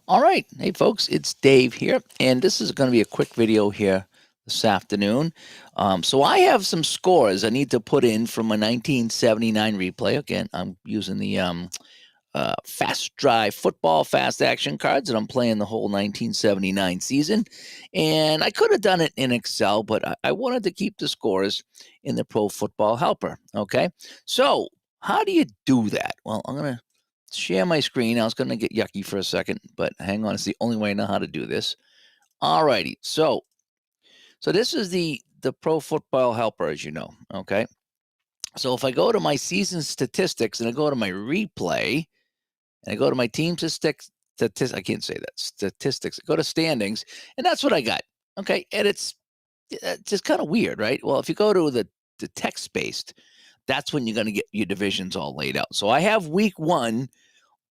All right. Hey, folks, it's Dave here, and this is going to be a quick video here this afternoon. So I have some scores I need to put in from a 1979 replay. Again, I'm using the Fast Drive Football Fast Action cards, and I'm playing the whole 1979 season. And I could have done it in Excel, but I wanted to keep the scores in the Pro Football Helper. Okay. So, how do you do that? Well, I'm going to share my screen. I was going to get yucky for a second, but hang on. It's the only way I know how to do this. All righty. So this is the Pro Football Helper, as you know. Okay. So if I go to my season statistics and I go to my replay, and I go to my team statistics. I can't say that statistics. I go to standings, and that's what I got. Okay, and it's just kind of weird, right? Well, if you go to the text based, that's when you're going to get your divisions all laid out. So I have week 1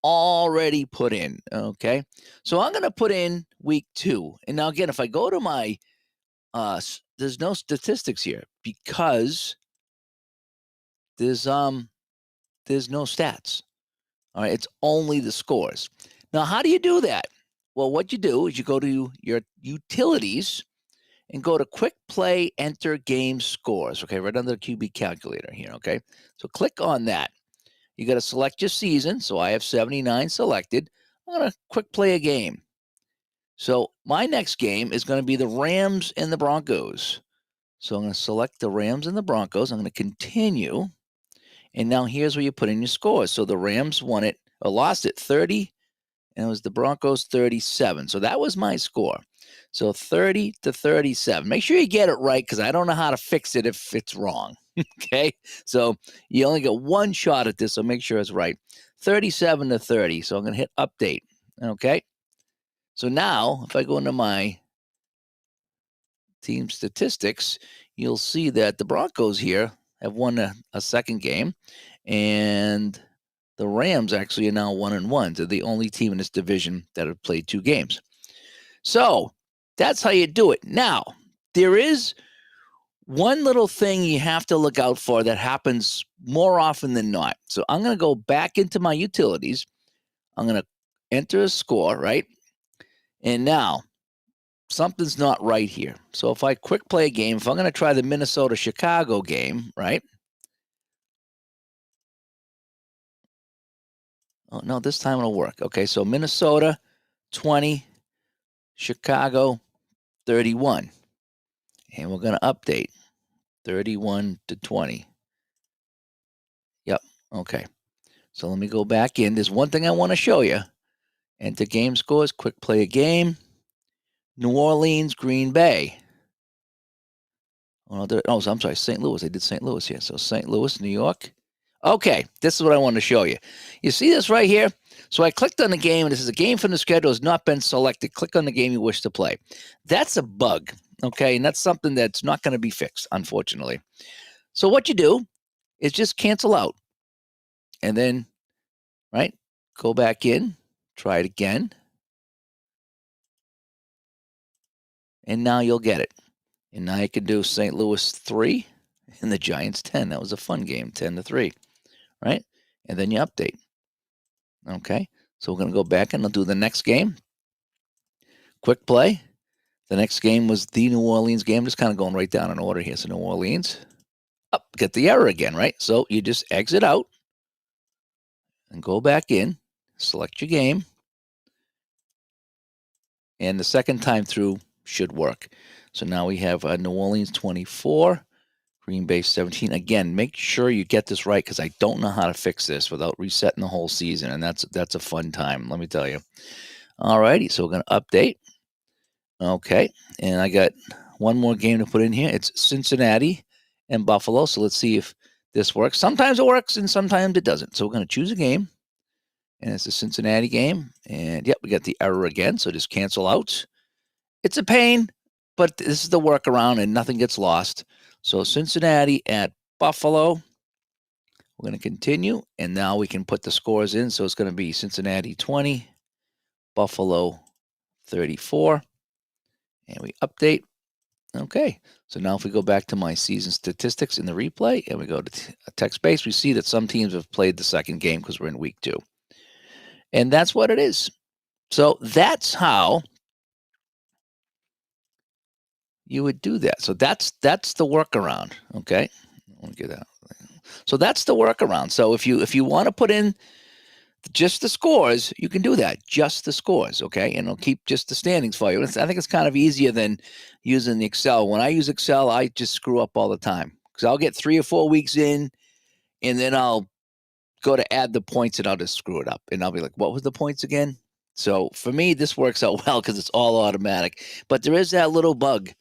already put in. Okay, so I'm going to put in week 2, and now again, if I go to my there's no statistics here because there's no stats. All right, it's only the scores. Now, how do you do that? Well, what you do is you go to your utilities and go to quick play, enter game scores. Okay, right under the QB calculator here. Okay, so click on that. You got to select your season. So I have 79 selected. I'm going to quick play a game. So my next game is going to be the Rams and the Broncos. So I'm going to select the Rams and the Broncos. I'm going to continue. And now here's where you put in your scores. So the Rams won it or lost it 30, and it was the Broncos 37. So that was my score. So 30-37. Make sure you get it right because I don't know how to fix it if it's wrong. Okay. So you only get one shot at this. So make sure it's right. 37-30. So I'm going to hit update. Okay. So now if I go into my team statistics, you'll see that the Broncos here have won a second game, and the Rams actually are now 1-1. They're the only team in this division that have played 2 games. So that's how you do it. Now, there is one little thing you have to look out for that happens more often than not. So I'm going to go back into my utilities. I'm going to enter a score, right? And now something's not right here. So if I quick play a game, if I'm going to try the Minnesota Chicago game, right? Oh, no, this time it'll work. Okay, so Minnesota 20, Chicago 31. And we're going to update 31-20. Yep. Okay. So let me go back in. There's one thing I want to show you. Enter game scores, quick play a game. New Orleans, Green Bay. Oh, I'm sorry, St. Louis. I did St. Louis here. So St. Louis, New York. Okay, this is what I want to show you. You see this right here? So I clicked on the game, and this is a game from the schedule has not been selected. Click on the game you wish to play. That's a bug, okay? And that's something that's not going to be fixed, unfortunately. So what you do is just cancel out. And then, right, go back in, try it again. And now you'll get it. And now you can do St. Louis 3 and the Giants 10. That was a fun game, 10-3, right? And then you update. Okay, so we're going to go back and I'll do the next game. Quick play. The next game was the New Orleans game. Just kind of going right down in order here. So New Orleans. Up, get the error again, right? So you just exit out and go back in. Select your game. And the second time through should work. So now we have New Orleans 24, Green Bay 17. Again, make sure you get this right because I don't know how to fix this without resetting the whole season. And that's a fun time, let me tell you. All righty, so we're going to update. Okay, and I got one more game to put in here. It's Cincinnati and Buffalo. So let's see if this works. Sometimes it works and sometimes it doesn't. So we're going to choose a game. And it's a Cincinnati game. And yep, we got the error again. So just cancel out. It's a pain, but this is the workaround and nothing gets lost. So Cincinnati at Buffalo. We're going to continue. And now we can put the scores in. So it's going to be Cincinnati 20, Buffalo 34. And we update. Okay, so now if we go back to my season statistics in the replay and we go to text base, we see that some teams have played the second game because we're in week 2. And that's what it is. So that's how you would do that. So that's the workaround. Okay, let me get that. So that's the workaround. So if you want to put in just the scores, you can do that. Just the scores, okay, and it'll keep just the standings for you. I think it's kind of easier than using the Excel. When I use Excel, I just screw up all the time because I'll get 3 or 4 weeks in, and then I'll go to add the points and I'll just screw it up. And I'll be like, what was the points again? So for me, this works out well because it's all automatic. But there is that little bug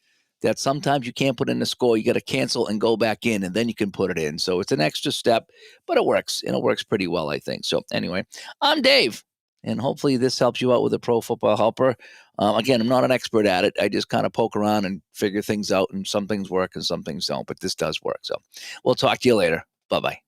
that sometimes you can't put in the score. You got to cancel and go back in, and then you can put it in. So it's an extra step, but it works, and it works pretty well, I think. So anyway, I'm Dave, and hopefully this helps you out with a Pro Football Helper. Again, I'm not an expert at it. I just kind of poke around and figure things out, and some things work and some things don't, but this does work. So we'll talk to you later. Bye-bye.